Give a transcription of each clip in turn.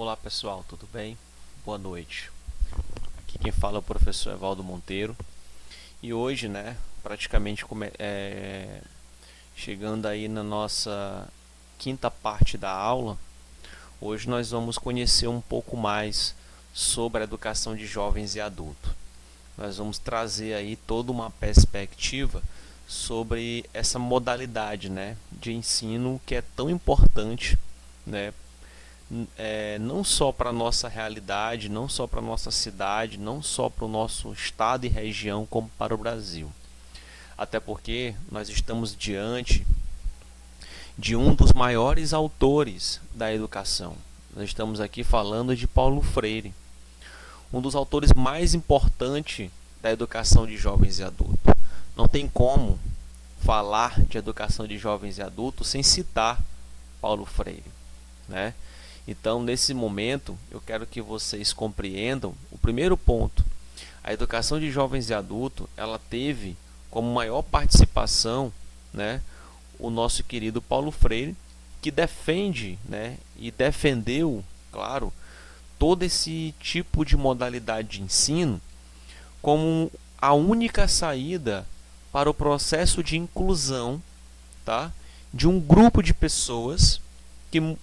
Olá pessoal, tudo bem? Boa noite. Aqui quem fala é o professor Evaldo Monteiro e hoje, praticamente chegando aí na nossa quinta parte da aula, hoje nós vamos conhecer um pouco mais sobre a educação de jovens e adultos. Nós vamos trazer aí toda uma perspectiva sobre essa modalidade, de ensino que é tão importante, né, não só para a nossa realidade, não só para a nossa cidade, não só para o nosso estado e região, como para o Brasil. Até porque nós estamos diante de um dos maiores autores da educação. Nós estamos aqui falando de Paulo Freire, um dos autores mais importantes da educação de jovens e adultos. Não tem como falar de educação de jovens e adultos sem citar Paulo Freire, né? Então, nesse momento, eu quero que vocês compreendam o primeiro ponto. A educação de jovens e adultos, ela teve como maior participação, o nosso querido Paulo Freire, que defende, e defendeu, claro, todo esse tipo de modalidade de ensino como a única saída para o processo de inclusão, tá, de um grupo de pessoas que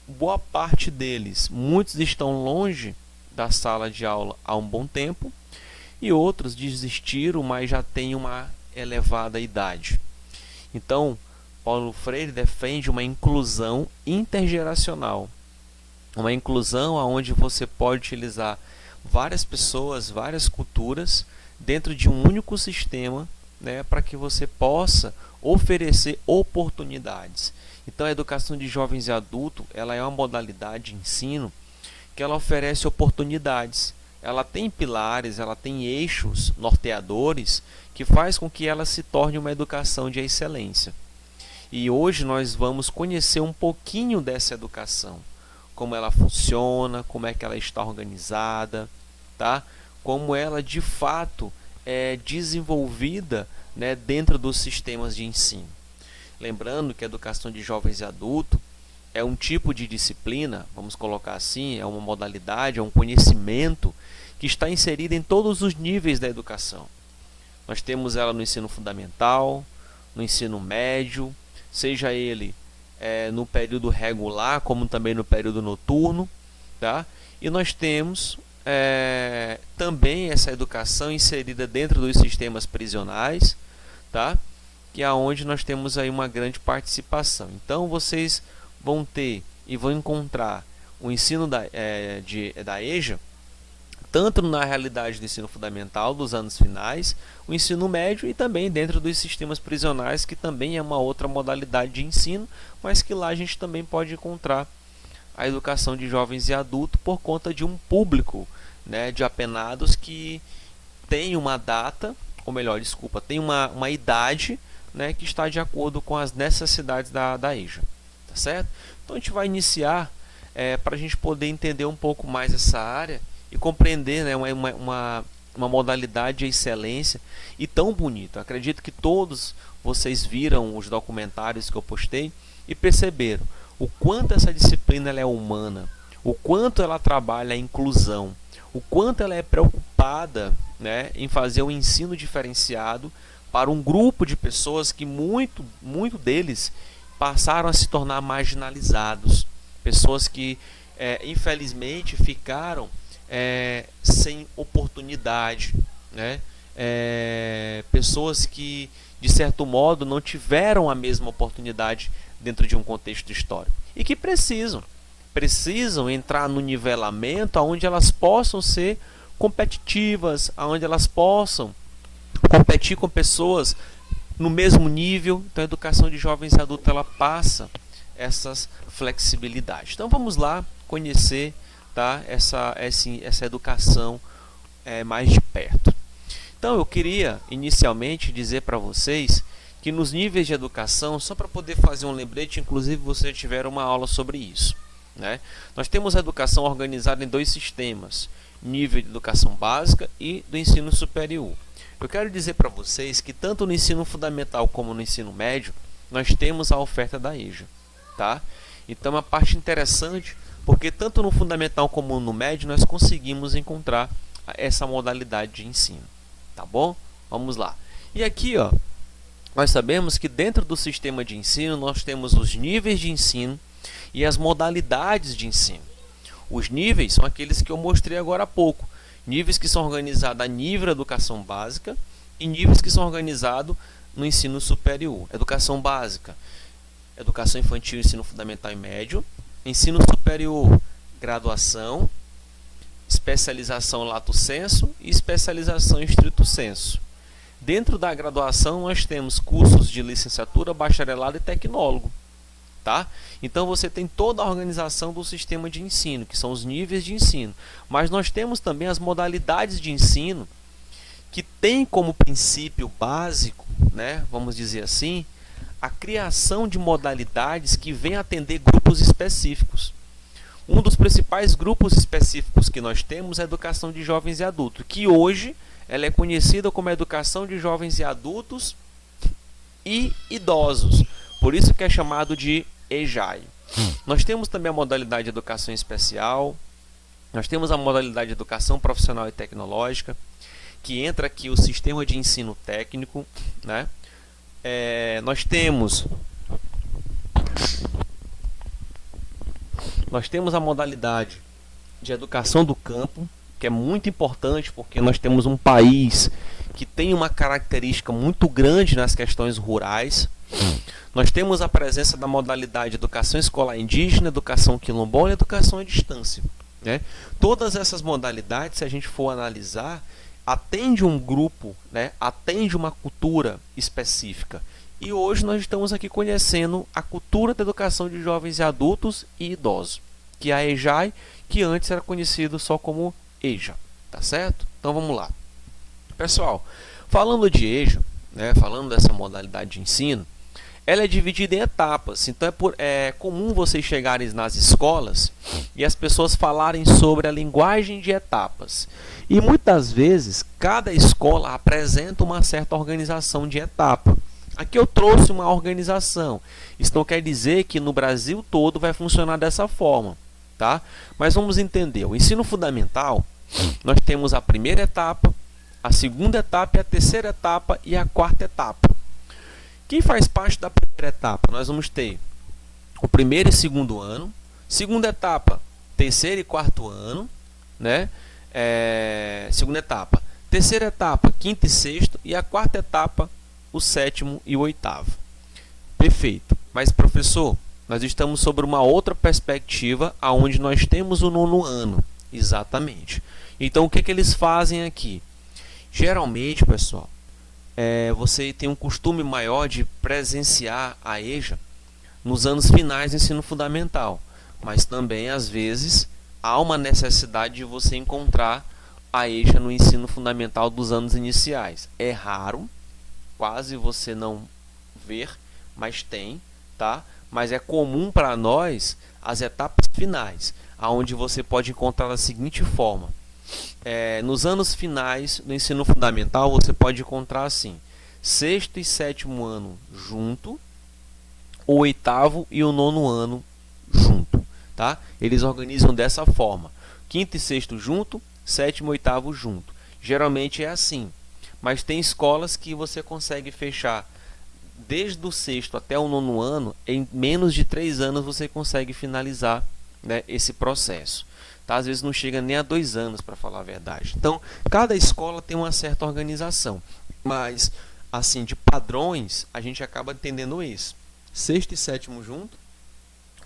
boa parte deles, muitos estão longe da sala de aula há um bom tempo e outros desistiram, mas já têm uma elevada idade. Então, Paulo Freire defende uma inclusão intergeracional, uma inclusão onde você pode utilizar várias pessoas, várias culturas dentro de um único sistema, para que você possa oferecer oportunidades. Então, a educação de jovens e adultos, ela é uma modalidade de ensino que ela oferece oportunidades. Ela tem pilares, ela tem eixos norteadores que faz com que ela se torne uma educação de excelência. E hoje nós vamos conhecer um pouquinho dessa educação, como ela funciona, como é que ela está organizada, tá? Como ela de fato é desenvolvida, dentro dos sistemas de ensino. Lembrando que a educação de jovens e adultos é um tipo de disciplina, vamos colocar assim, é uma modalidade, é um conhecimento que está inserido em todos os níveis da educação. Nós temos ela no ensino fundamental, no ensino médio, seja ele no período regular, como também no período noturno, tá? E nós temos também essa educação inserida dentro dos sistemas prisionais, tá? Que é onde nós temos aí uma grande participação. Então, vocês vão ter e vão encontrar o ensino da EJA, tanto na realidade do ensino fundamental dos anos finais, o ensino médio e também dentro dos sistemas prisionais, que também é uma outra modalidade de ensino, mas que lá a gente também pode encontrar a educação de jovens e adultos por conta de um público, de apenados que tem uma data, ou melhor, desculpa, tem uma idade, que está de acordo com as necessidades da EJA, tá certo? Então a gente vai iniciar para a gente poder entender um pouco mais essa área e compreender, uma modalidade de excelência e tão bonita. Acredito que todos vocês viram os documentários que eu postei e perceberam o quanto essa disciplina ela é humana, o quanto ela trabalha a inclusão, o quanto ela é preocupada, em fazer um ensino diferenciado para um grupo de pessoas que muito deles passaram a se tornar marginalizados, pessoas que infelizmente ficaram sem oportunidade, pessoas que de certo modo não tiveram a mesma oportunidade dentro de um contexto histórico e que precisam entrar no nivelamento onde elas possam ser competitivas, onde elas possam competir com pessoas no mesmo nível. Então a educação de jovens e adultos ela passa essas flexibilidades. Então vamos lá conhecer, tá, essa educação mais de perto. Então eu queria inicialmente dizer para vocês que nos níveis de educação, só para poder fazer um lembrete, inclusive vocês tiveram uma aula sobre isso, nós temos a educação organizada em dois sistemas, nível de educação básica e do ensino superior. Eu quero dizer para vocês que tanto no ensino fundamental como no ensino médio, nós temos a oferta da EJA, tá? Então, a parte interessante Porque tanto no fundamental como no médio nós conseguimos encontrar essa modalidade de ensino, tá bom? Vamos lá. E aqui, ó, nós sabemos que dentro do sistema de ensino nós temos os níveis de ensino e as modalidades de ensino. Os níveis são aqueles que eu mostrei agora há pouco. Níveis que são organizados a nível da educação básica e níveis que são organizados no ensino superior. Educação básica, educação infantil, ensino fundamental e médio. Ensino superior, graduação, especialização lato sensu e especialização estrito sensu. Dentro da graduação nós temos cursos de licenciatura, bacharelado e tecnólogo. Tá? Então você tem toda a organização do sistema de ensino, que são os níveis de ensino. Mas nós temos também as modalidades de ensino, que tem como princípio básico, né, vamos dizer assim, a criação de modalidades que vêm atender grupos específicos. Um dos principais grupos específicos que nós temos é a educação de jovens e adultos, que hoje ela é conhecida como a educação de jovens e adultos e idosos. Por isso que é chamado de EJAI. Nós temos também a modalidade de educação especial, nós temos a modalidade de educação profissional e tecnológica, que entra aqui o sistema de ensino técnico, né? Nós temos a modalidade de educação do campo, que é muito importante porque nós temos um país que tem uma característica muito grande nas questões rurais. Nós temos a presença da modalidade de educação escolar indígena, educação quilombola e educação à distância, né? Todas essas modalidades, se a gente for analisar, atende um grupo, né? Atende uma cultura específica. E hoje nós estamos aqui conhecendo a cultura da educação de jovens e adultos e idosos, que é a EJAI, que antes era conhecido só como EJA, tá certo? Então vamos lá. Pessoal, falando de EJA, né? Falando dessa modalidade de ensino, ela é dividida em etapas. Então é comum vocês chegarem nas escolas e as pessoas falarem sobre a linguagem de etapas. E muitas vezes cada escola apresenta uma certa organização de etapa. Aqui eu trouxe uma organização. Isso não quer dizer que no Brasil todo vai funcionar dessa forma, tá? Mas vamos entender. O ensino fundamental, nós temos a primeira etapa, a segunda etapa, a terceira etapa e a quarta etapa. Quem faz parte da primeira etapa? Nós vamos ter o primeiro e segundo ano, segunda etapa, terceiro e quarto ano, né? Segunda etapa, terceira etapa, quinto e sexto, e a quarta etapa, o sétimo e o oitavo. Perfeito. Mas professor, nós estamos sobre uma outra perspectiva, aonde nós temos o nono ano. Exatamente. Então o que eles fazem aqui? Geralmente, pessoal, você tem um costume maior de presenciar a EJA nos anos finais do ensino fundamental, mas também às vezes há uma necessidade de você encontrar a EJA no ensino fundamental dos anos iniciais. É raro, quase você não ver, mas tem, tá? Mas é comum para nós as etapas finais, aonde você pode encontrar da seguinte forma. Nos anos finais do ensino fundamental você pode encontrar assim: sexto e sétimo ano junto, o oitavo e o nono ano junto, tá? Eles organizam dessa forma: quinto e sexto junto, sétimo e oitavo junto. Geralmente é assim, mas tem escolas que você consegue fechar desde o sexto até o nono ano, em menos de 3 anos você consegue finalizar, né, esse processo. Tá? Às vezes não chega nem a 2 anos, para falar a verdade. Então, cada escola tem uma certa organização, mas assim, de padrões, a gente acaba entendendo isso: sexto e sétimo junto,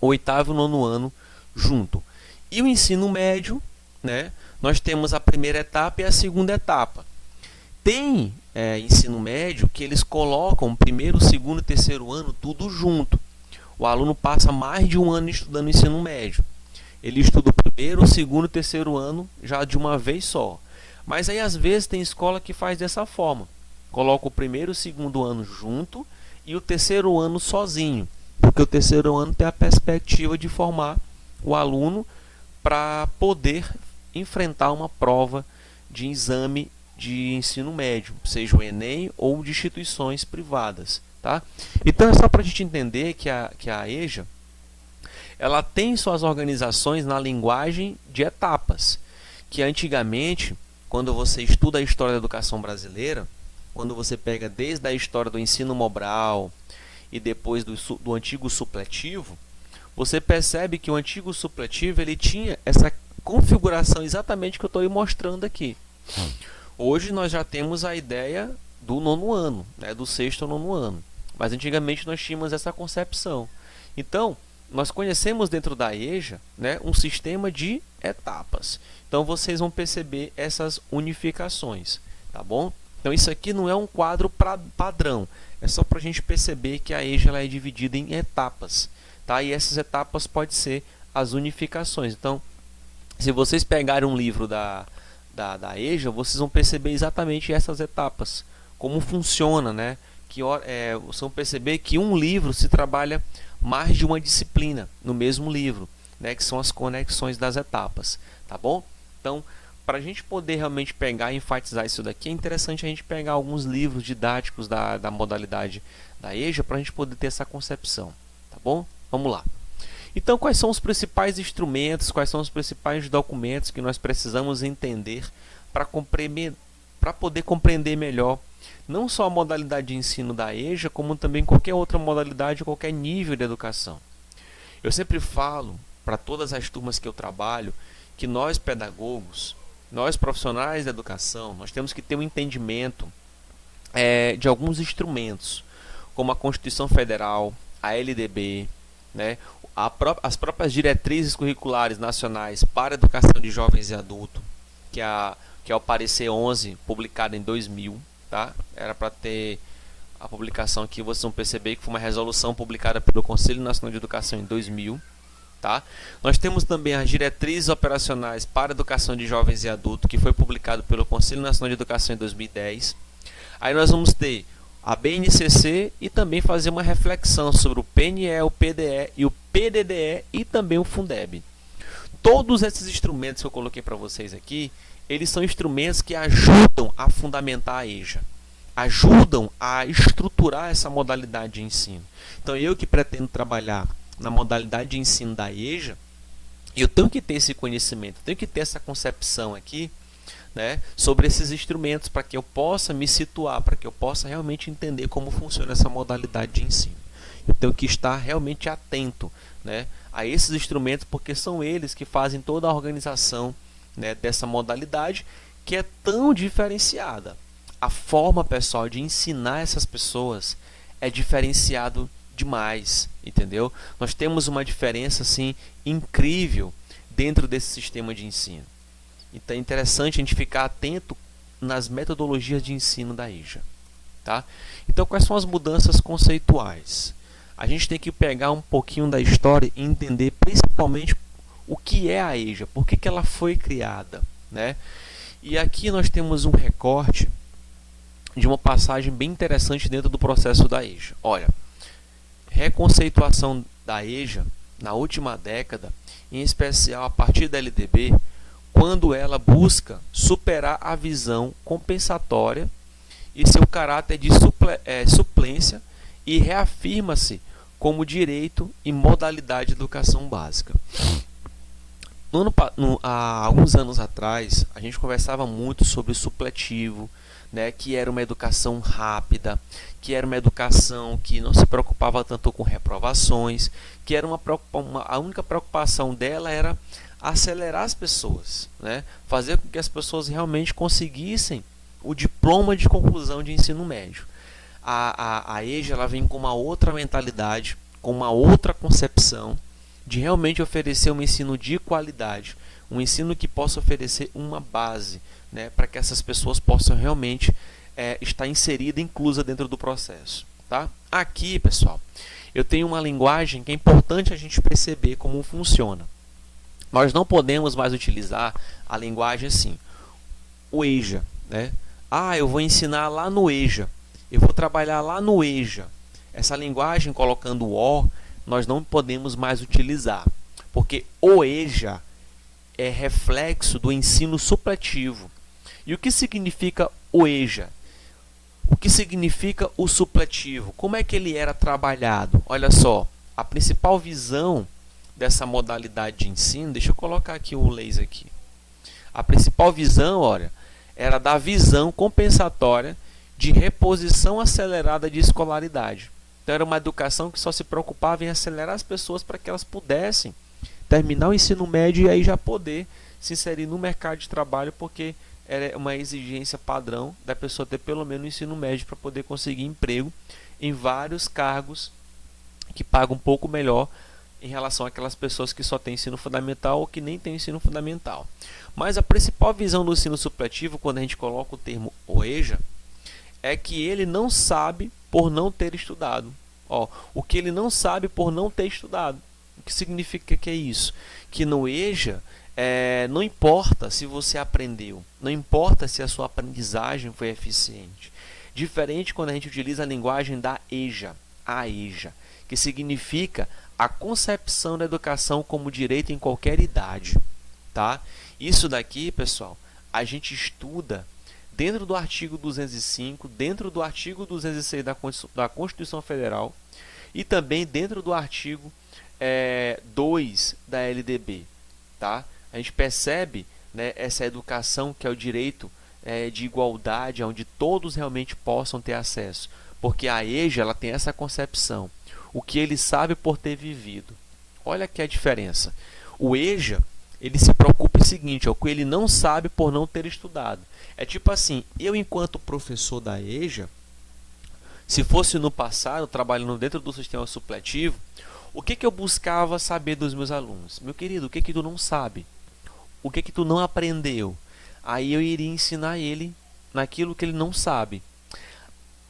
oitavo e nono ano junto. E o ensino médio, né, nós temos a primeira etapa e a segunda etapa. Tem ensino médio que eles colocam primeiro, segundo e terceiro ano tudo junto. O aluno passa mais de um ano estudando ensino médio. Ele estuda o primeiro, o segundo e terceiro ano já de uma vez só. Mas aí às vezes tem escola que faz dessa forma: coloca o primeiro e o segundo ano junto e o terceiro ano sozinho, porque o terceiro ano tem a perspectiva de formar o aluno para poder enfrentar uma prova de exame de ensino médio, seja o Enem ou de instituições privadas, tá? Então é só para a gente entender que a EJA ela tem suas organizações na linguagem de etapas, que antigamente, quando você estuda a história da educação brasileira, quando você pega desde a história do ensino mobral e depois do antigo supletivo, você percebe que o antigo supletivo ele tinha essa configuração exatamente que eu estou mostrando aqui. Hoje nós já temos a ideia do nono ano, né, do sexto ao nono ano, mas antigamente nós tínhamos essa concepção. Então, nós conhecemos dentro da EJA, né, um sistema de etapas. Então, vocês vão perceber essas unificações, tá bom? Então, isso aqui não é um quadro padrão, é só para a gente perceber que a EJA ela é dividida em etapas, tá? E essas etapas podem ser as unificações. Então, se vocês pegarem um livro da EJA, vocês vão perceber exatamente essas etapas, como funciona, né? Vocês vão perceber que um livro se trabalha mais de uma disciplina no mesmo livro, né? Que são as conexões das etapas, tá bom? Então, para a gente poder realmente pegar e enfatizar isso daqui, é interessante a gente pegar alguns livros didáticos da modalidade da EJA para a gente poder ter essa concepção, tá bom? Vamos lá. Então, quais são os principais instrumentos, quais são os principais documentos que nós precisamos entender para poder compreender melhor não só a modalidade de ensino da EJA, como também qualquer outra modalidade, qualquer nível de educação? Eu sempre falo para todas as turmas que eu trabalho que nós pedagogos, nós profissionais da educação, nós temos que ter um entendimento de alguns instrumentos, como a Constituição Federal, a LDB, né, as próprias diretrizes curriculares nacionais para a educação de jovens e adultos, que é o parecer 11, publicado em 2000, tá? Era para ter a publicação aqui, vocês vão perceber que foi uma resolução publicada pelo Conselho Nacional de Educação em 2000, tá? Nós temos também as diretrizes operacionais para a educação de jovens e adultos, que foi publicado pelo Conselho Nacional de Educação em 2010. Aí nós vamos ter a BNCC e também fazer uma reflexão sobre o PNE, o PDE e o PDDE e também o Fundeb. Todos esses instrumentos que eu coloquei para vocês aqui, eles são instrumentos que ajudam a fundamentar a EJA, ajudam a estruturar essa modalidade de ensino. Então, eu que pretendo trabalhar na modalidade de ensino da EJA, eu tenho que ter esse conhecimento, tenho que ter essa concepção aqui, né, sobre esses instrumentos para que eu possa me situar, para que eu possa realmente entender como funciona essa modalidade de ensino. Eu tenho que estar realmente atento, né, a esses instrumentos, porque são eles que fazem toda a organização, né, dessa modalidade que é tão diferenciada. A forma, pessoal, de ensinar essas pessoas é diferenciado demais, entendeu? Nós temos uma diferença assim incrível dentro desse sistema de ensino. Então é interessante a gente ficar atento nas metodologias de ensino da EJA, tá? Então, quais são as mudanças conceituais? A gente tem que pegar um pouquinho da história e entender principalmente o que é a EJA, por que ela foi criada, né? E aqui nós temos um recorte de uma passagem bem interessante dentro do processo da EJA. Olha, reconceituação da EJA na última década, em especial a partir da LDB, quando ela busca superar a visão compensatória e seu caráter de suplência e reafirma-se como direito e modalidade de educação básica. Há alguns anos atrás, a gente conversava muito sobre o supletivo, né, que era uma educação rápida, que era uma educação que não se preocupava tanto com reprovações, que era a única preocupação dela era acelerar as pessoas, né, fazer com que as pessoas realmente conseguissem o diploma de conclusão de ensino médio. A EJA ela vem com uma outra mentalidade, com uma outra concepção de realmente oferecer um ensino de qualidade, um ensino que possa oferecer uma base, né, para que essas pessoas possam realmente estar inserida, inclusa dentro do processo, tá? Aqui, pessoal, eu tenho uma linguagem que é importante a gente perceber como funciona. Nós não podemos mais utilizar a linguagem assim, o EJA, né? Eu vou ensinar lá no EJA, eu vou trabalhar lá no EJA. Essa linguagem colocando o O, nós não podemos mais utilizar, porque o EJA é reflexo do ensino supletivo. E o que significa o EJA? O que significa o supletivo? Como é que ele era trabalhado? Olha só, a principal visão dessa modalidade de ensino, deixa eu colocar aqui o laser aqui. A principal visão, olha, era da visão compensatória de reposição acelerada de escolaridade. Então era uma educação que só se preocupava em acelerar as pessoas para que elas pudessem terminar o ensino médio e aí já poder se inserir no mercado de trabalho, porque era uma exigência padrão da pessoa ter pelo menos o ensino médio para poder conseguir emprego em vários cargos que pagam um pouco melhor em relação àquelas pessoas que só têm ensino fundamental ou que nem têm ensino fundamental. Mas a principal visão do ensino supletivo, quando a gente coloca o termo OEJA, é que ele não sabe por não ter estudado. O que ele não sabe por não ter estudado. O que significa que é isso? Que no EJA, não importa se você aprendeu, não importa se a sua aprendizagem foi eficiente. Diferente quando a gente utiliza a linguagem da EJA, a EJA, que significa a concepção da educação como direito em qualquer idade. Tá? Isso daqui, pessoal, a gente estuda dentro do artigo 205, dentro do artigo 206 da Constituição Federal e também dentro do artigo 2 da LDB. Tá? A gente percebe, né, essa educação que é o direito de igualdade, onde todos realmente possam ter acesso. Porque a EJA ela tem essa concepção. O que ele sabe por ter vivido. Olha aqui a diferença. O EJA, ele se preocupa com o seguinte, o que ele não sabe por não ter estudado. É tipo assim, eu enquanto professor da EJA, se fosse no passado, trabalhando dentro do sistema supletivo, o que eu buscava saber dos meus alunos? Meu querido, o que tu não sabe? O que tu não aprendeu? Aí eu iria ensinar ele naquilo que ele não sabe.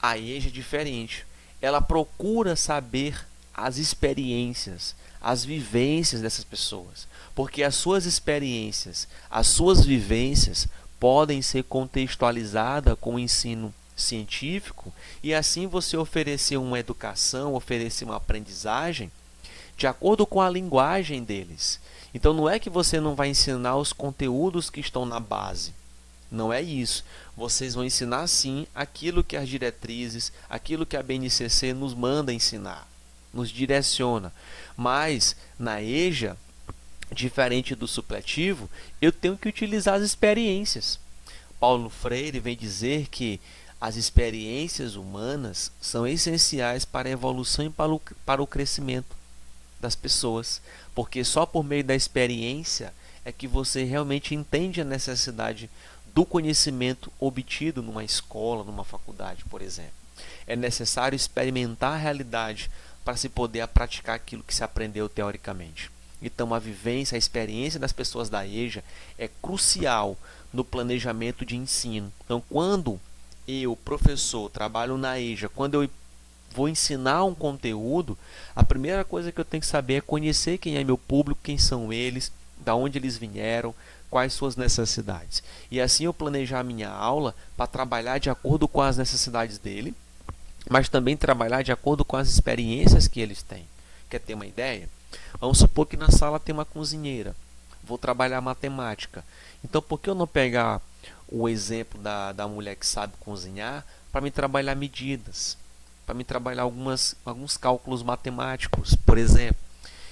A EJA é diferente. Ela procura saber as experiências, as vivências dessas pessoas. Porque as suas experiências, as suas vivências podem ser contextualizadas com o ensino científico e assim você oferecer uma educação, oferecer uma aprendizagem de acordo com a linguagem deles. Então não é que você não vai ensinar os conteúdos que estão na base. Não é isso. Vocês vão ensinar sim aquilo que as diretrizes, aquilo que a BNCC nos manda ensinar, nos direciona. Mas na EJA, diferente do supletivo, eu tenho que utilizar as experiências. Paulo Freire vem dizer que as experiências humanas são essenciais para a evolução e para o crescimento das pessoas, porque só por meio da experiência é que você realmente entende a necessidade do conhecimento obtido numa escola, numa faculdade, por exemplo. É necessário experimentar a realidade para se poder praticar aquilo que se aprendeu teoricamente. Então, a vivência, a experiência das pessoas da EJA é crucial no planejamento de ensino. Então, quando eu, professor, trabalho na EJA, quando eu vou ensinar um conteúdo, a primeira coisa que eu tenho que saber é conhecer quem é meu público, quem são eles, da onde eles vieram, quais suas necessidades. E assim eu planejar a minha aula para trabalhar de acordo com as necessidades dele, mas também trabalhar de acordo com as experiências que eles têm. Quer ter uma ideia? Vamos supor que na sala tem uma cozinheira. Vou trabalhar matemática. Então, por que eu não pegar o exemplo da mulher que sabe cozinhar para me trabalhar medidas? Para me trabalhar alguns cálculos matemáticos, por exemplo.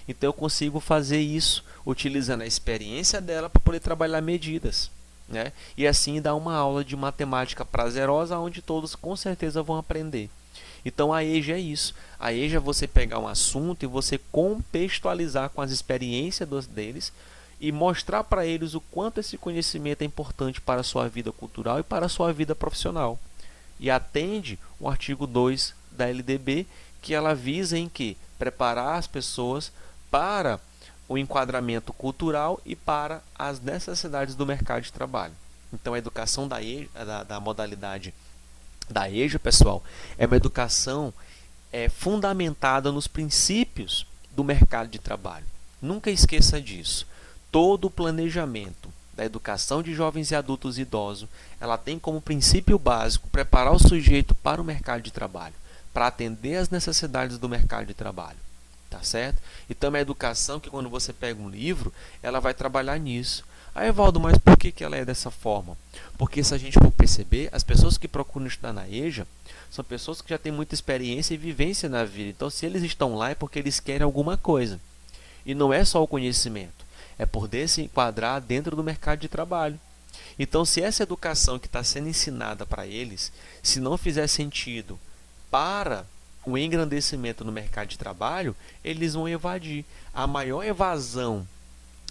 Então, eu consigo fazer isso utilizando a experiência dela para poder trabalhar medidas. Né? E assim dar uma aula de matemática prazerosa onde todos com certeza vão aprender. Então a EJA é isso. A EJA é você pegar um assunto e você contextualizar com as experiências deles e mostrar para eles o quanto esse conhecimento é importante para a sua vida cultural e para a sua vida profissional. E atende o artigo 2 da LDB, que ela visa em que preparar as pessoas para o enquadramento cultural e para as necessidades do mercado de trabalho. Então a educação da EJA, da modalidade da EJA, pessoal, é uma educação fundamentada nos princípios do mercado de trabalho. Nunca esqueça disso. Todo o planejamento da educação de jovens e adultos e idosos, ela tem como princípio básico preparar o sujeito para o mercado de trabalho, para atender às necessidades do mercado de trabalho. Tá certo? Então é uma educação que quando você pega um livro, ela vai trabalhar nisso. Ah, Evaldo, mas por que ela é dessa forma? Porque se a gente for perceber, as pessoas que procuram estudar na EJA são pessoas que já têm muita experiência e vivência na vida. Então, se eles estão lá é porque eles querem alguma coisa. E não é só o conhecimento, é poder se enquadrar dentro do mercado de trabalho. Então, se essa educação que está sendo ensinada para eles, se não fizer sentido para o engrandecimento no mercado de trabalho, eles vão evadir. A maior evasão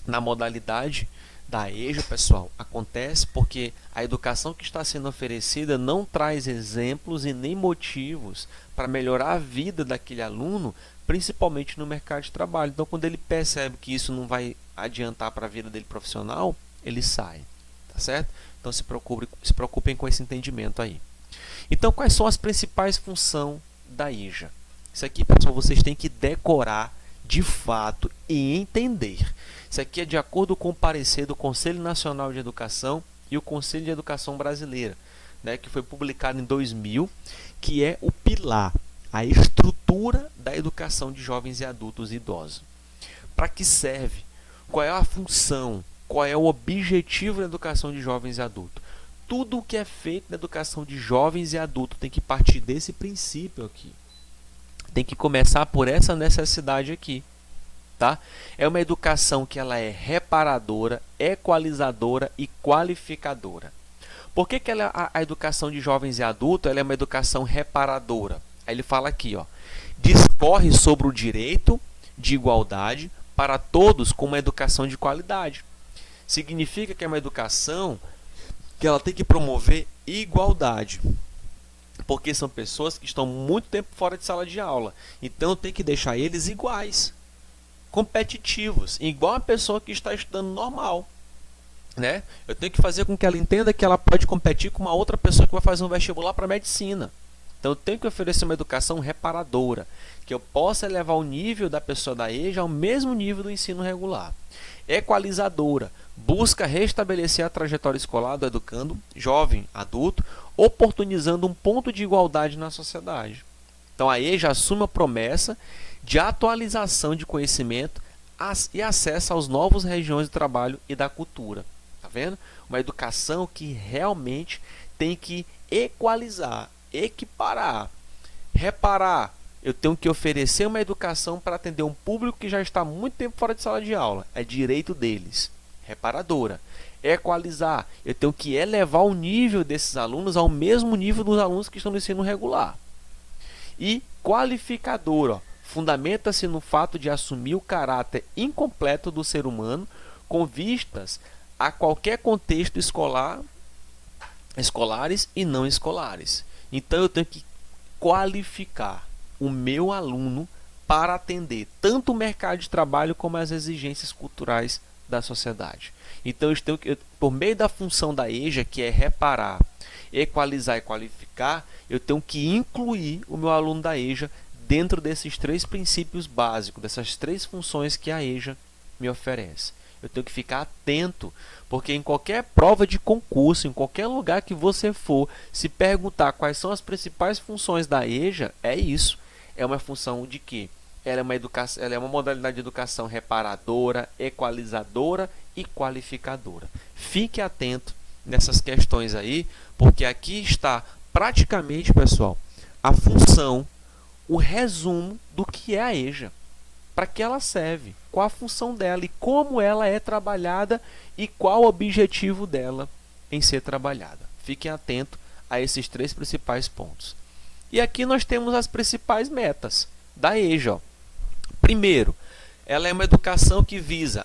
na modalidade da EJA, pessoal, acontece porque a educação que está sendo oferecida não traz exemplos e nem motivos para melhorar a vida daquele aluno, principalmente no mercado de trabalho. Então, quando ele percebe que isso não vai adiantar para a vida dele profissional, ele sai, tá certo? Então, se preocupem com esse entendimento aí. Então, quais são as principais funções da EJA? Isso aqui, pessoal, vocês têm que decorar de fato e entender. Isso aqui é de acordo com o parecer do Conselho Nacional de Educação e o Conselho de Educação Brasileira, né, que foi publicado em 2000, que é o pilar, a estrutura da educação de jovens e adultos e idosos. Para que serve? Qual é a função? Qual é o objetivo da educação de jovens e adultos? Tudo o que é feito na educação de jovens e adultos tem que partir desse princípio aqui. Tem que começar por essa necessidade aqui. Tá? É uma educação que ela é reparadora, equalizadora e qualificadora. Por que a educação de jovens e adultos ela é uma educação reparadora? Aí ele fala aqui, ó, discorre sobre o direito de igualdade para todos com uma educação de qualidade. Significa que é uma educação que ela tem que promover igualdade. Porque são pessoas que estão muito tempo fora de sala de aula. Então tem que deixar eles iguais, competitivos, igual a pessoa que está estudando normal, né? Eu tenho que fazer com que ela entenda que ela pode competir com uma outra pessoa que vai fazer um vestibular para medicina. Então eu tenho que oferecer uma educação reparadora, que eu possa elevar o nível da pessoa da EJA ao mesmo nível do ensino regular. Equalizadora, busca restabelecer a trajetória escolar do educando, jovem, adulto, oportunizando um ponto de igualdade na sociedade. Então a EJA assume a promessa de atualização de conhecimento e acesso aos novos regiões de trabalho e da cultura. Tá vendo? Uma educação que realmente tem que equalizar, equiparar, reparar. Eu tenho que oferecer uma educação para atender um público que já está muito tempo fora de sala de aula. É direito deles. Reparadora. Equalizar. Eu tenho que elevar o nível desses alunos ao mesmo nível dos alunos que estão no ensino regular. E qualificadora. Fundamenta-se no fato de assumir o caráter incompleto do ser humano com vistas a qualquer contexto escolares e não escolares. Então eu tenho que qualificar o meu aluno para atender tanto o mercado de trabalho como as exigências culturais da sociedade. Então eu tenho que, por meio da função da EJA, que é reparar, equalizar e qualificar, eu tenho que incluir o meu aluno da EJA dentro desses três princípios básicos, dessas três funções que a EJA me oferece. Eu tenho que ficar atento, porque em qualquer prova de concurso, em qualquer lugar que você for, se perguntar quais são as principais funções da EJA, é isso. É uma função de quê? Ela é uma modalidade de educação reparadora, equalizadora e qualificadora. Fique atento nessas questões aí, porque aqui está praticamente, pessoal, a função, o resumo do que é a EJA. Para que ela serve, qual a função dela e como ela é trabalhada e qual o objetivo dela em ser trabalhada. Fiquem atentos a esses três principais pontos. E aqui nós temos as principais metas da EJA. Ó. Primeiro, ela é uma educação que visa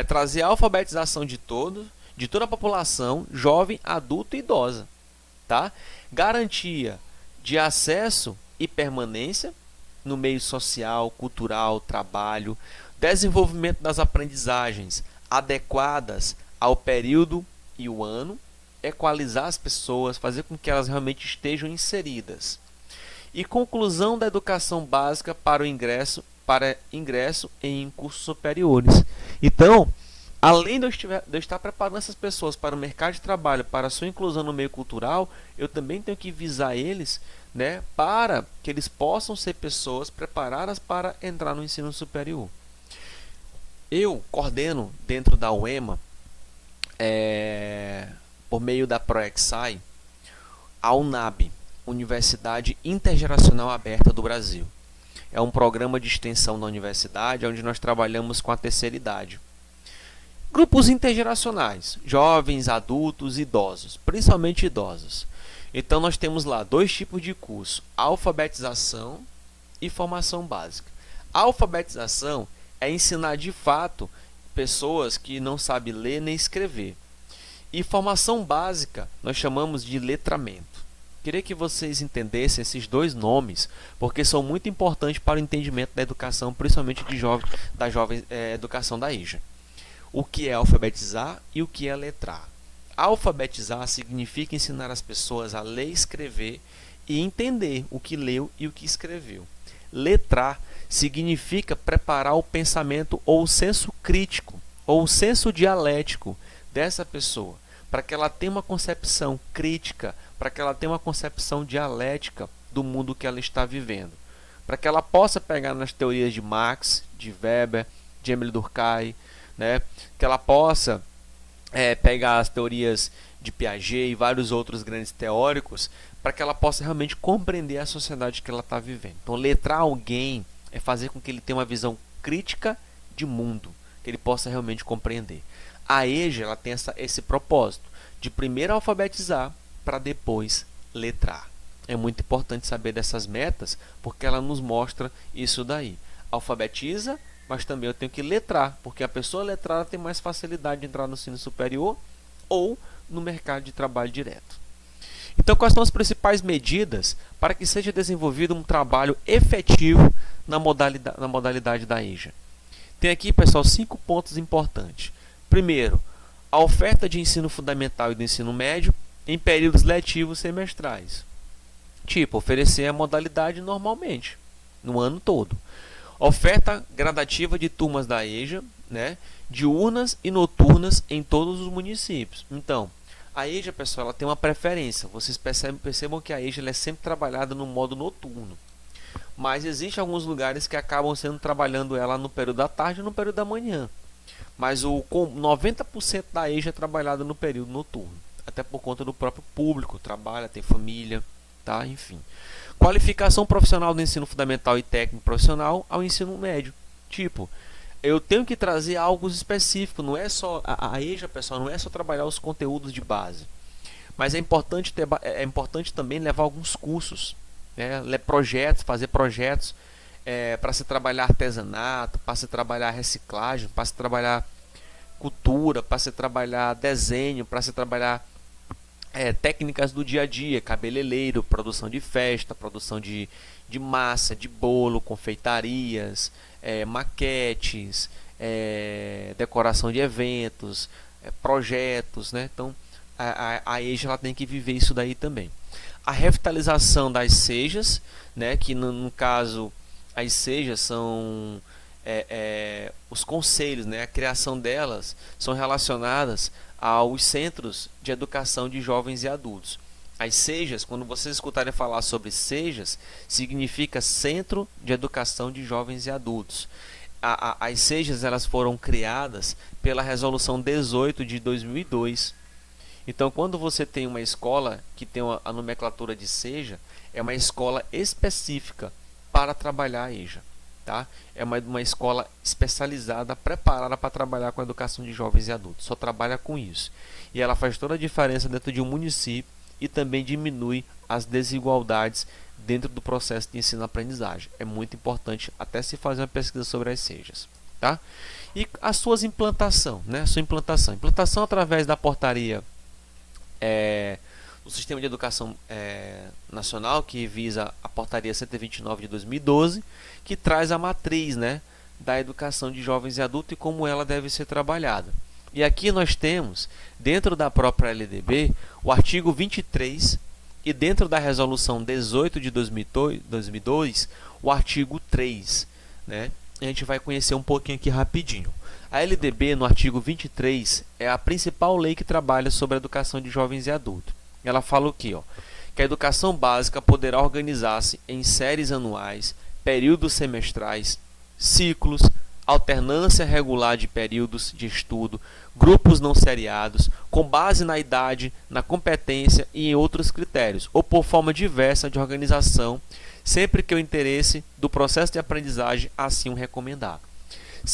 trazer a alfabetização de toda a população, jovem, adulto e idosa. Tá? Garantia de acesso e permanência no meio social, cultural, trabalho, desenvolvimento das aprendizagens adequadas ao período e o ano, equalizar as pessoas, fazer com que elas realmente estejam inseridas. E conclusão da educação básica para ingresso em cursos superiores. Então, além de eu estar preparando essas pessoas para o mercado de trabalho, para a sua inclusão no meio cultural, eu também tenho que visar eles, né, para que eles possam ser pessoas preparadas para entrar no ensino superior. Eu coordeno dentro da UEMA, por meio da ProExai, a UNAB, Universidade Intergeracional Aberta do Brasil. é um programa de extensão da universidade onde nós trabalhamos com a terceira idade. Grupos intergeracionais, jovens, adultos, idosos, principalmente idosos. Então nós temos lá dois tipos de curso, alfabetização e formação básica. A alfabetização é ensinar de fato pessoas que não sabem ler nem escrever. E formação básica nós chamamos de letramento. Queria que vocês entendessem esses dois nomes, porque são muito importantes para o entendimento da educação, principalmente da jovem educação da EJA. O que é alfabetizar e o que é letrar. Alfabetizar significa ensinar as pessoas a ler e escrever e entender o que leu e o que escreveu. Letrar significa preparar o pensamento ou o senso crítico ou o senso dialético dessa pessoa, para que ela tenha uma concepção crítica, para que ela tenha uma concepção dialética do mundo que ela está vivendo, para que ela possa pegar nas teorias de Marx, de Weber, de Émile Durkheim, né? Que ela possa pegar as teorias de Piaget e vários outros grandes teóricos, para que ela possa realmente compreender a sociedade que ela está vivendo. Então, letrar alguém é fazer com que ele tenha uma visão crítica de mundo, que ele possa realmente compreender. A EJA ela tem esse propósito de primeiro alfabetizar para depois letrar. É muito importante saber dessas metas, porque ela nos mostra isso daí. Alfabetiza, mas também eu tenho que letrar, porque a pessoa letrada tem mais facilidade de entrar no ensino superior ou no mercado de trabalho direto. Então, quais são as principais medidas para que seja desenvolvido um trabalho efetivo na modalidade da EJA? Tem aqui, pessoal, 5 pontos importantes. Primeiro, a oferta de ensino fundamental e do ensino médio em períodos letivos semestrais. Tipo, oferecer a modalidade normalmente, no ano todo. Oferta gradativa de turmas da EJA, né, diurnas e noturnas em todos os municípios. Então, a EJA, pessoal, ela tem uma preferência. Vocês percebam que a EJA ela é sempre trabalhada no modo noturno. Mas existem alguns lugares que acabam trabalhando ela no período da tarde e no período da manhã. Mas 90% da EJA é trabalhada no período noturno. Até por conta do próprio público, trabalha, tem família, tá? Enfim. Qualificação profissional do ensino fundamental e técnico profissional ao ensino médio. Tipo, eu tenho que trazer algo específico, não é só a EJA, pessoal, não é só trabalhar os conteúdos de base. Mas é importante também levar alguns cursos, né? Fazer projetos para se trabalhar artesanato, para se trabalhar reciclagem, para se trabalhar cultura, para se trabalhar desenho, para se trabalhar técnicas do dia a dia, cabeleireiro, produção de festa, produção de massa, de bolo, confeitarias, maquetes, decoração de eventos, projetos, né? Então a EJA ela tem que viver isso daí também. A revitalização das SEJAs, né? Que no caso as SEJAs são os conselhos, né? A criação delas são relacionadas aos centros de educação de jovens e adultos. As SEJAs, quando vocês escutarem falar sobre SEJAs, significa Centro de Educação de Jovens e Adultos. As SEJAs elas foram criadas pela Resolução 18 de 2002. Então, quando você tem uma escola que tem a nomenclatura de SEJA, é uma escola específica para trabalhar a EJA. Tá? É uma escola especializada, preparada para trabalhar com a educação de jovens e adultos. Só trabalha com isso. E ela faz toda a diferença dentro de um município e também diminui as desigualdades dentro do processo de ensino-aprendizagem. É muito importante até se fazer uma pesquisa sobre as SEJAs. Tá? E a sua implantação, né? Implantação através da portaria do Sistema de Educação Nacional, que visa a portaria 129 de 2012, que traz a matriz, né, da educação de jovens e adultos e como ela deve ser trabalhada. E aqui nós temos, dentro da própria LDB, o artigo 23 e dentro da resolução 18 de 2002, o artigo 3, né? A gente vai conhecer um pouquinho aqui rapidinho. A LDB, no artigo 23, é a principal lei que trabalha sobre a educação de jovens e adultos. Ela fala o quê? Que a educação básica poderá organizar-se em séries anuais, períodos semestrais, ciclos, alternância regular de períodos de estudo, grupos não seriados, com base na idade, na competência e em outros critérios, ou por forma diversa de organização, sempre que o interesse do processo de aprendizagem assim o recomendar.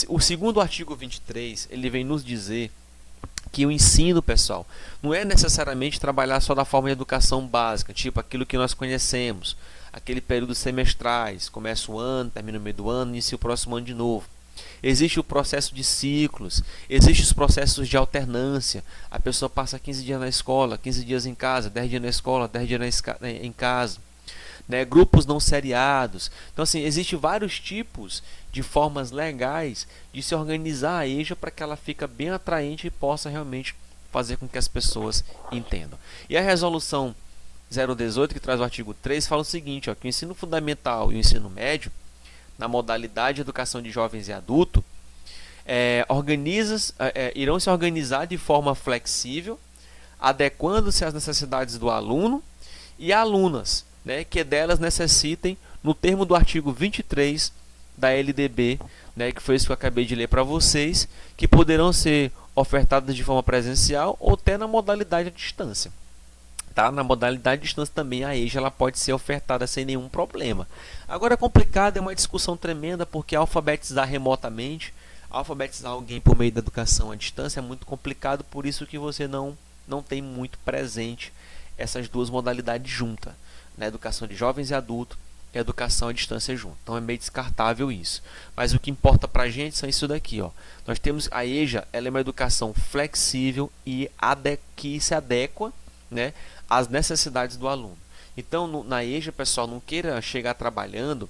O segundo artigo 23, ele vem nos dizer que o ensino, pessoal, não é necessariamente trabalhar só da forma de educação básica, tipo aquilo que nós conhecemos, aquele período semestrais, começa o ano, termina o meio do ano, inicia o próximo ano de novo. Existe o processo de ciclos, existem os processos de alternância. A pessoa passa 15 dias na escola, 15 dias em casa, 10 dias na escola, 10 dias em casa. Né? Grupos não seriados. Então, assim, existem vários tipos de formas legais de se organizar a EJA para que ela fique bem atraente e possa realmente fazer com que as pessoas entendam. E a resolução 018, que traz o artigo 3, fala o seguinte, ó, que o ensino fundamental e o ensino médio, na modalidade de educação de jovens e adultos, irão se organizar de forma flexível, adequando-se às necessidades do aluno e alunas, né, que delas necessitem, no termo do artigo 23 da LDB, né, que foi isso que eu acabei de ler para vocês, que poderão ser ofertadas de forma presencial ou até na modalidade à distância. Tá? Na modalidade de distância também a EJA ela pode ser ofertada sem nenhum problema. Agora é complicado, é uma discussão tremenda, porque alfabetizar remotamente, alfabetizar alguém por meio da educação à distância é muito complicado, por isso que você não tem muito presente essas duas modalidades juntas, né? Educação de jovens e adultos e educação à distância junto. Então é meio descartável isso. Mas o que importa para a gente são isso daqui. Ó. Nós temos a EJA, ela é uma educação flexível e que se adequa, né, às necessidades do aluno. Então na EJA, pessoal, não queira chegar trabalhando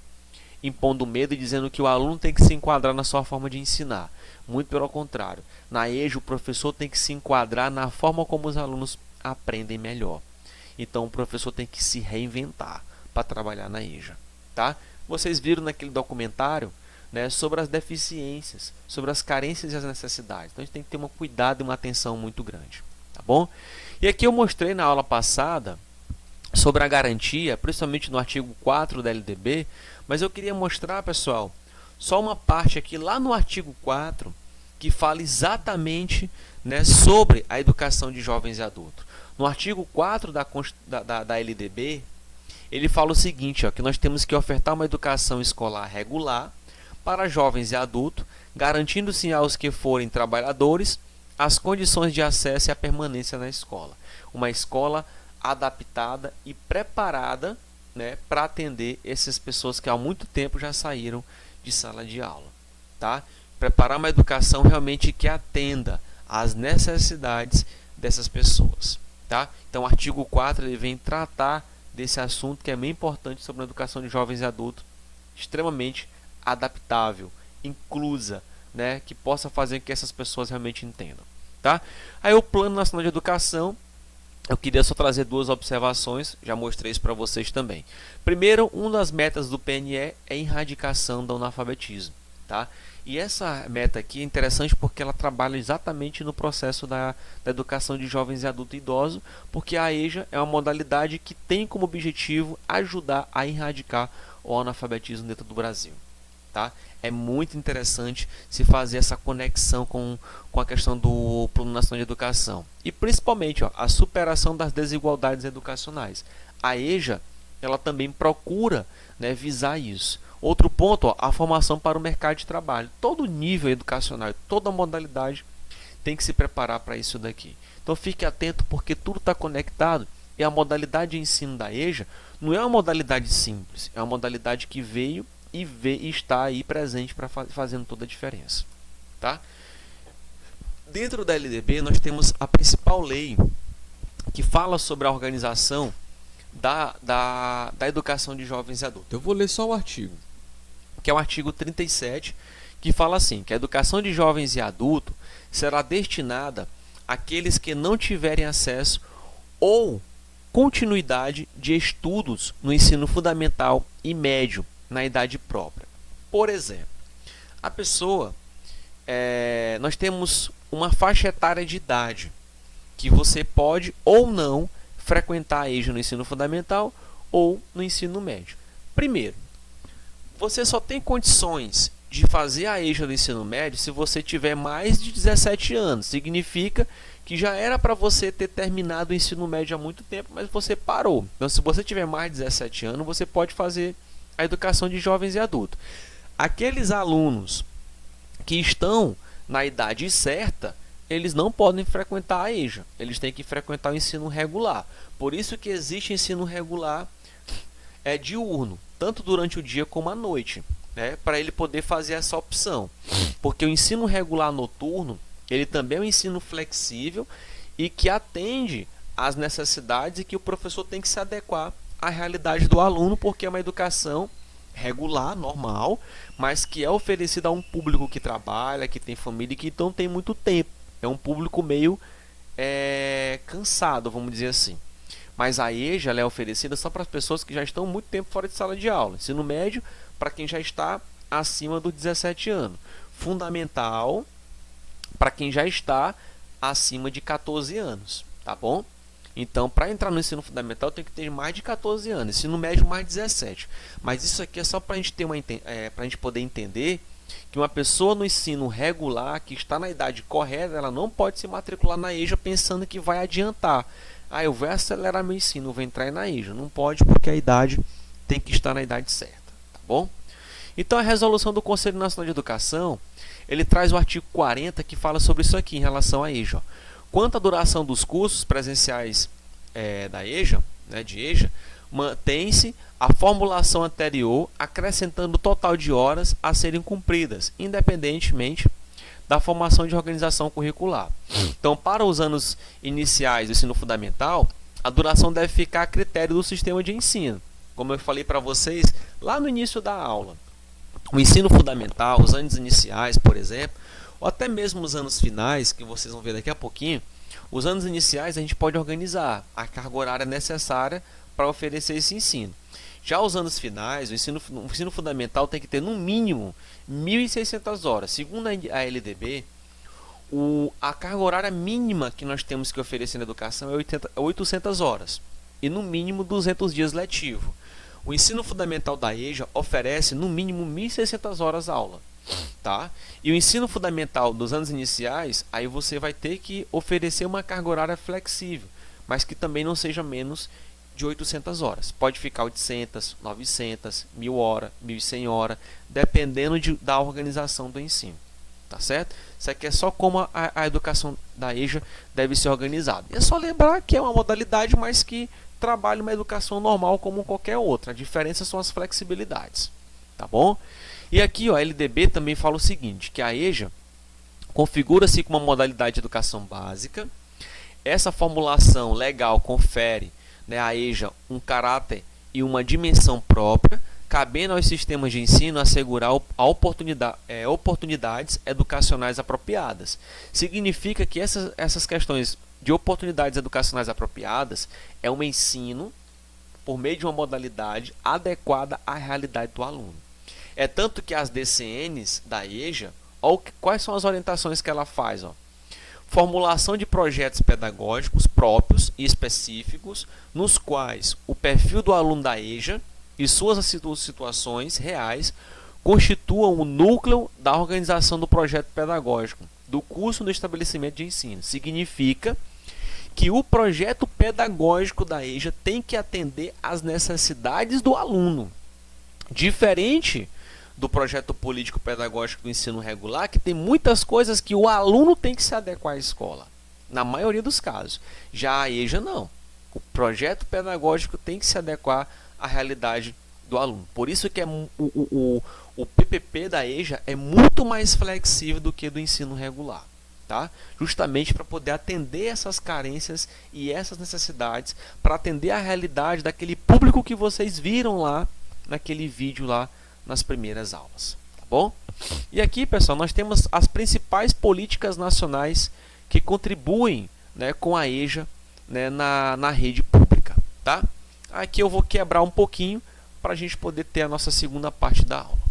impondo medo e dizendo que o aluno tem que se enquadrar na sua forma de ensinar. Muito pelo contrário. Na EJA, o professor tem que se enquadrar na forma como os alunos aprendem melhor. Então o professor tem que se reinventar para trabalhar na EJA. Tá? Vocês viram naquele documentário, né, sobre as deficiências, sobre as carências e as necessidades. Então a gente tem que ter um cuidado e uma atenção muito grande. Tá bom? E aqui eu mostrei na aula passada sobre a garantia, principalmente no artigo 4 da LDB, mas eu queria mostrar, pessoal, só uma parte aqui lá no artigo 4 que fala exatamente, né, sobre a educação de jovens e adultos. No artigo 4 da LDB, ele fala o seguinte, ó, que nós temos que ofertar uma educação escolar regular para jovens e adultos, garantindo-se aos que forem trabalhadores as condições de acesso e a permanência na escola. Uma escola adaptada e preparada, né, para atender essas pessoas que há muito tempo já saíram de sala de aula. Tá? Preparar uma educação realmente que atenda às necessidades dessas pessoas. Tá? Então o artigo 4 ele vem tratar desse assunto que é bem importante sobre a educação de jovens e adultos, extremamente adaptável, inclusa, né, que possa fazer com que essas pessoas realmente entendam. Tá? Aí o Plano Nacional de Educação, eu queria só trazer duas observações, já mostrei isso para vocês também. Primeiro, uma das metas do PNE é a erradicação do analfabetismo. Tá? E essa meta aqui é interessante porque ela trabalha exatamente no processo da educação de jovens e adultos e idosos, porque a EJA é uma modalidade que tem como objetivo ajudar a erradicar o analfabetismo dentro do Brasil. Tá? É muito interessante se fazer essa conexão com a questão do Plano Nacional de Educação. E principalmente, ó, a superação das desigualdades educacionais. A EJA ela também procura, né, visar isso. Outro ponto, ó, a formação para o mercado de trabalho. Todo nível educacional, toda modalidade tem que se preparar para isso daqui. Então fique atento porque tudo está conectado e a modalidade de ensino da EJA não é uma modalidade simples, é uma modalidade que veio e está aí presente para fazendo toda a diferença. Tá? Dentro da LDB nós temos a principal lei que fala sobre a organização da educação de jovens e adultos. Eu vou ler só o artigo, que é o artigo 37, que fala assim, que a educação de jovens e adultos será destinada àqueles que não tiverem acesso ou continuidade de estudos no ensino fundamental e médio na idade própria. Por exemplo, a pessoa, nós temos uma faixa etária de idade que você pode ou não frequentar a EJA no ensino fundamental ou no ensino médio. Primeiro, você só tem condições de fazer a EJA no ensino médio se você tiver mais de 17 anos. Significa que já era para você ter terminado o ensino médio há muito tempo, mas você parou. Então, se você tiver mais de 17 anos, você pode fazer a educação de jovens e adultos. Aqueles alunos que estão na idade certa, eles não podem frequentar a EJA, eles têm que frequentar o ensino regular. Por isso que existe ensino regular diurno, tanto durante o dia como à noite, né, para ele poder fazer essa opção. Porque o ensino regular noturno, ele também é um ensino flexível e que atende às necessidades e que o professor tem que se adequar à realidade do aluno, porque é uma educação regular, normal, mas que é oferecida a um público que trabalha, que tem família e que não tem muito tempo. É um público meio cansado, vamos dizer assim. Mas a EJA ela é oferecida só para as pessoas que já estão muito tempo fora de sala de aula. Ensino médio para quem já está acima dos 17 anos. Fundamental para quem já está acima de 14 anos, tá bom? Então, para entrar no ensino fundamental tem que ter mais de 14 anos, ensino médio mais de 17. Mas isso aqui é só para a gente poder entender que uma pessoa no ensino regular, que está na idade correta, ela não pode se matricular na EJA pensando que vai adiantar. Ah, eu vou acelerar meu ensino, vou entrar na EJA. Não pode, porque a idade tem que estar na idade certa, tá bom? Então, a resolução do Conselho Nacional de Educação, ele traz o artigo 40 que fala sobre isso aqui em relação à EJA. Quanto à duração dos cursos presenciais da EJA, de EJA, mantém-se a formulação anterior, acrescentando o total de horas a serem cumpridas, independentemente da formação de organização curricular. Então, para os anos iniciais do ensino fundamental, a duração deve ficar a critério do sistema de ensino. Como eu falei para vocês lá no início da aula. O ensino fundamental, os anos iniciais, por exemplo, ou até mesmo os anos finais, que vocês vão ver daqui a pouquinho, os anos iniciais a gente pode organizar a carga horária necessária para oferecer esse ensino. Já os anos finais, o ensino fundamental tem que ter no mínimo 1.600 horas. Segundo a LDB, a carga horária mínima que nós temos que oferecer na educação é 800 horas e no mínimo 200 dias letivo. O ensino fundamental da EJA oferece no mínimo 1.600 horas aula. Tá? E o ensino fundamental dos anos iniciais, aí você vai ter que oferecer uma carga horária flexível, mas que também não seja menos de 800 horas. Pode ficar 800, 900, 1.000 horas, 1.100 horas, dependendo da organização do ensino. Tá certo? Isso aqui é só como a educação da EJA deve ser organizada. E é só lembrar que é uma modalidade, mas que trabalha uma educação normal como qualquer outra. A diferença são as flexibilidades. Tá bom? E aqui a LDB também fala o seguinte, que a EJA configura-se como uma modalidade de educação básica. Essa formulação legal confere à EJA um caráter e uma dimensão própria, cabendo aos sistemas de ensino assegurar oportunidades educacionais apropriadas. Significa que essas questões de oportunidades educacionais apropriadas é um ensino por meio de uma modalidade adequada à realidade do aluno. É tanto que as DCNs da EJA, quais são as orientações que ela faz? Formulação de projetos pedagógicos próprios e específicos, nos quais o perfil do aluno da EJA e suas situações reais constituam o núcleo da organização do projeto pedagógico do curso no estabelecimento de ensino. Significa que o projeto pedagógico da EJA tem que atender às necessidades do aluno. Diferente do projeto político pedagógico do ensino regular, que tem muitas coisas que o aluno tem que se adequar à escola, na maioria dos casos. Já a EJA não. O projeto pedagógico tem que se adequar à realidade do aluno. Por isso que o PPP da EJA é muito mais flexível do que do ensino regular. Tá? Justamente para poder atender essas carências e essas necessidades, para atender a realidade daquele público que vocês viram lá naquele vídeo lá nas primeiras aulas, tá bom? E aqui, pessoal, nós temos as principais políticas nacionais que contribuem com a EJA na rede pública, tá? Aqui eu vou quebrar um pouquinho para a gente poder ter a nossa segunda parte da aula.